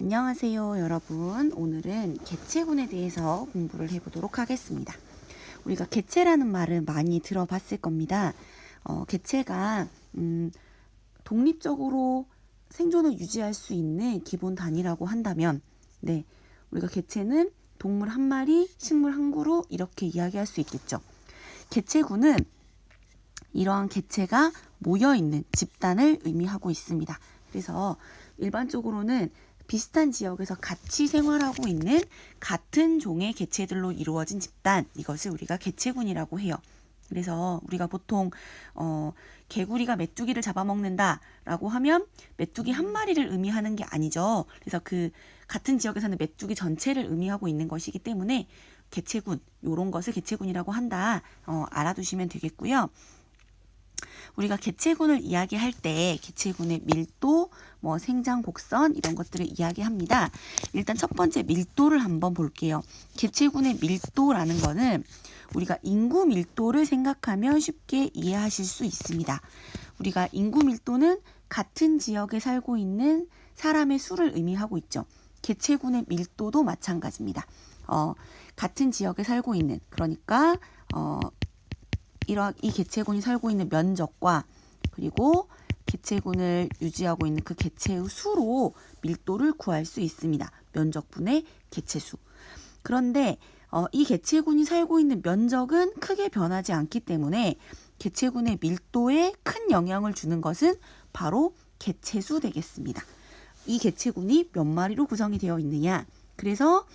안녕하세요 여러분. 오늘은 개체군에 대해서 공부를 해보도록 하겠습니다. 우리가 개체라는 말을 많이 들어봤을 겁니다. 개체가 독립적으로 생존을 유지할 수 있는 기본 단위라고 한다면 우리가 개체는 동물 한 마리, 식물 한 그루 이렇게 이야기할 수 있겠죠. 개체군은 이러한 개체가 모여있는 집단을 의미하고 있습니다. 그래서 일반적으로는 비슷한 지역에서 같이 생활하고 있는 같은 종의 개체들로 이루어진 집단, 이것을 우리가 개체군이라고 해요. 그래서 우리가 보통 개구리가 메뚜기를 잡아먹는다 라고 하면 메뚜기 한 마리를 의미하는 게 아니죠. 그래서 그 같은 지역에 사는 메뚜기 전체를 의미하고 있는 것이기 때문에 개체군, 요런 것을 개체군이라고 한다, 알아두시면 되겠고요. 우리가 개체군을 이야기할 때 개체군의 밀도, 생장 곡선 이런 것들을 이야기합니다. 일단 첫 번째 밀도를 한번 볼게요. 개체군의 밀도라는 거는 우리가 인구 밀도를 생각하면 쉽게 이해하실 수 있습니다. 우리가 인구 밀도는 같은 지역에 살고 있는 사람의 수를 의미하고 있죠. 개체군의 밀도도 마찬가지입니다. 같은 지역에 살고 있는, 그러니까 이 개체군이 살고 있는 면적과 그리고 개체군을 유지하고 있는 그 개체의 수로 밀도를 구할 수 있습니다. 면적분의 개체수. 그런데 이 개체군이 살고 있는 면적은 크게 변하지 않기 때문에 개체군의 밀도에 큰 영향을 주는 것은 바로 개체수 되겠습니다. 이 개체군이 몇 마리로 구성이 되어 있느냐. 그래서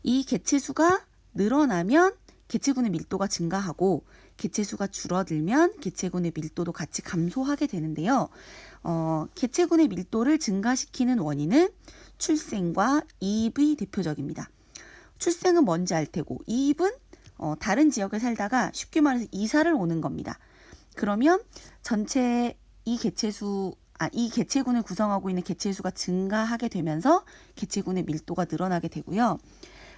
이 개체수가 늘어나면 개체군의 밀도가 증가하고 개체수가 줄어들면 개체군의 밀도도 같이 감소하게 되는데요. 개체군의 밀도를 증가시키는 원인은 출생과 이입이 대표적입니다. 출생은 뭔지 알 테고 이입은 다른 지역에 살다가 쉽게 말해서 이사를 오는 겁니다. 그러면 전체 이 개체군을 구성하고 있는 개체수가 증가하게 되면서 개체군의 밀도가 늘어나게 되고요.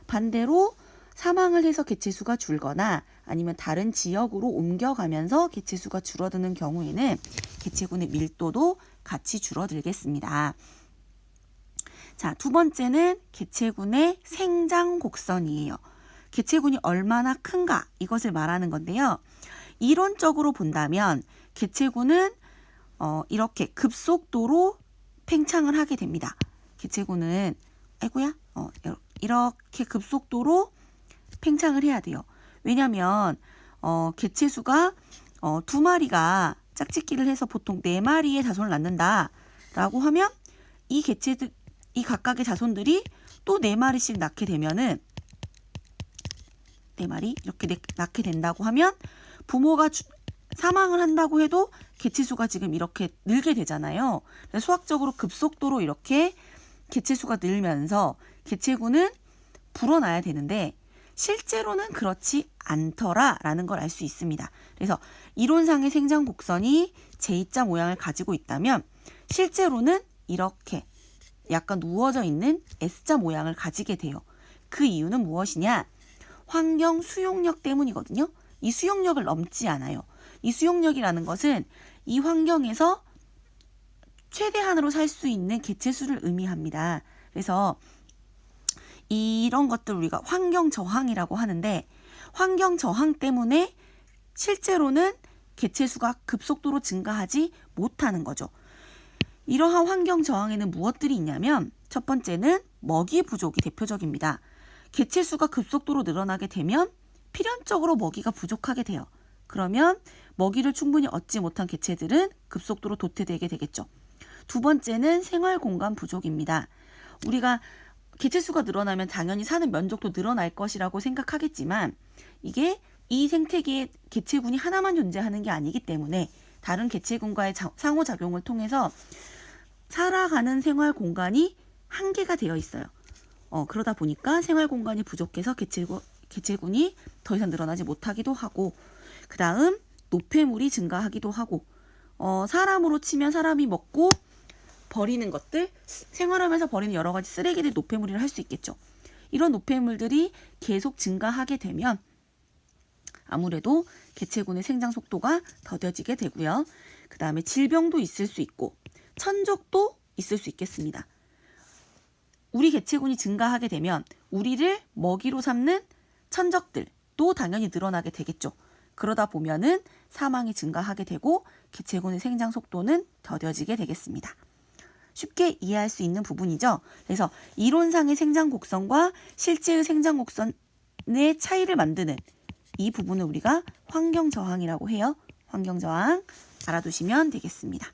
반대로 사망을 해서 개체수가 줄거나 아니면 다른 지역으로 옮겨가면서 개체수가 줄어드는 경우에는 개체군의 밀도도 같이 줄어들겠습니다. 자, 두 번째는 개체군의 생장 곡선이에요. 개체군이 얼마나 큰가, 이것을 말하는 건데요. 이론적으로 본다면 개체군은 이렇게 급속도로 팽창을 하게 됩니다. 개체군은 이렇게 급속도로 팽창을 해야 돼요. 왜냐하면 개체수가 두 마리가 짝짓기를 해서 보통 4마리의 자손을 낳는다 라고 하면 이 각각의 자손들이 또 4마리씩 낳게 되면은 4마리 이렇게 낳게 된다고 하면 부모가 사망을 한다고 해도 개체수가 지금 이렇게 늘게 되잖아요. 그래서 수학적으로 급속도로 이렇게 개체수가 늘면서 개체군은 불어나야 되는데 실제로는 그렇지 않더라라는 걸 알 수 있습니다. 그래서 이론상의 생장 곡선이 J자 모양을 가지고 있다면 실제로는 이렇게 약간 누워져 있는 S자 모양을 가지게 돼요. 그 이유는 무엇이냐? 환경 수용력 때문이거든요. 이 수용력을 넘지 않아요. 이 수용력이라는 것은 이 환경에서 최대한으로 살 수 있는 개체수를 의미합니다. 그래서 이런 것들 우리가 환경 저항이라고 하는데 환경 저항 때문에 실제로는 개체수가 급속도로 증가하지 못하는 거죠. 이러한 환경 저항에는 무엇들이 있냐면 첫 번째는 먹이 부족이 대표적입니다. 개체수가 급속도로 늘어나게 되면 필연적으로 먹이가 부족하게 돼요. 그러면 먹이를 충분히 얻지 못한 개체들은 급속도로 도태되게 되겠죠. 두 번째는 생활 공간 부족입니다. 우리가 개체수가 늘어나면 당연히 사는 면적도 늘어날 것이라고 생각하겠지만 이게 이 생태계에 개체군이 하나만 존재하는 게 아니기 때문에 다른 개체군과의 상호작용을 통해서 살아가는 생활 공간이 한계가 되어 있어요. 그러다 보니까 생활 공간이 부족해서 개체군이 더 이상 늘어나지 못하기도 하고 그 다음 노폐물이 증가하기도 하고 사람으로 치면 사람이 먹고 버리는 것들, 생활하면서 버리는 여러 가지 쓰레기들 노폐물이라 할 수 있겠죠. 이런 노폐물들이 계속 증가하게 되면 아무래도 개체군의 생장 속도가 더뎌지게 되고요. 그 다음에 질병도 있을 수 있고 천적도 있을 수 있겠습니다. 우리 개체군이 증가하게 되면 우리를 먹이로 삼는 천적들도 당연히 늘어나게 되겠죠. 그러다 보면은 사망이 증가하게 되고 개체군의 생장 속도는 더뎌지게 되겠습니다. 쉽게 이해할 수 있는 부분이죠. 그래서 이론상의 생장 곡선과 실제의 생장 곡선의 차이를 만드는 이 부분을 우리가 환경 저항이라고 해요. 환경 저항 알아두시면 되겠습니다.